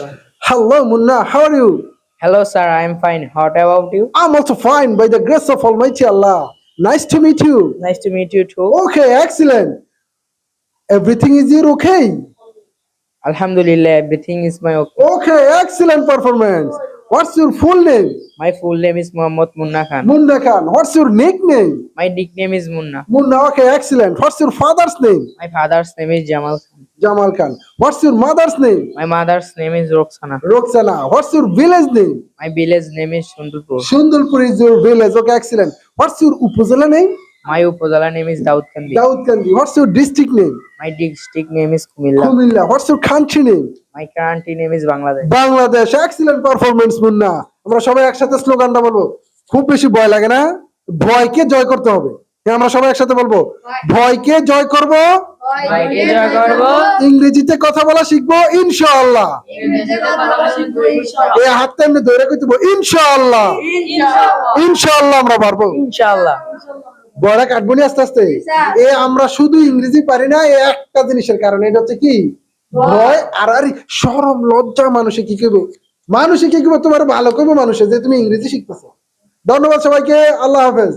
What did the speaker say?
Hello, Munna. How are you? Hello, sir. I'm fine. What about you? I'm also fine by the grace of Almighty Allah. Nice to meet you. Nice to meet you too. Okay, excellent. Everything is here okay? Alhamdulillah, everything is my okay. Okay, excellent performance. What's your full name? My full name is Muhammad Munna Khan. Munna Khan. What's your nickname? My nickname is Munna. Munna. Okay, excellent. What's your father's name? My father's name is Jamal Khan. Jamal Khan. What's your mother's name? My mother's name is Roxana. Roxana. What's your village name? My village name is Shundurpur. Shundulpur is your village. Okay, excellent. What's your Upazala name? My Upazala name is Daud Kandi. Daud Kandi. What's your district name? My district name is Kumilla. Kumilla. What's your country name? My country name is Bangladesh. Bangladesh excellent performance Munna আমরা সবাই একসাথে স্লোগানটা বলবো খুব বেশি ভয় লাগে না ভয়কে জয় করতে হবে হ্যাঁ আমরা সবাই একসাথে বলবো ভয়কে জয় করব ভয়কে জয় করব ইংরেজিতে কথা বলা শিখবো ইনশাআল্লাহ এই হাতটা এমনি ধরে কইতে ইনশাআল্লাহ ইনশাআল্লাহ আমরা পারবো ইনশাআল্লাহ বড়া কাটবো নি আস্তে আস্তে এ আমরা শুধু ইংরেজি পারি না এই একটা জিনিসের কারণে এটা হচ্ছে কি ভয় আর শরম লজ্জা মানুষে কি করবে তোমার ভালো করবে মানুষে যে তুমি ইংরেজি শিখতেছো ধন্যবাদ সবাইকে আল্লাহ হাফেজ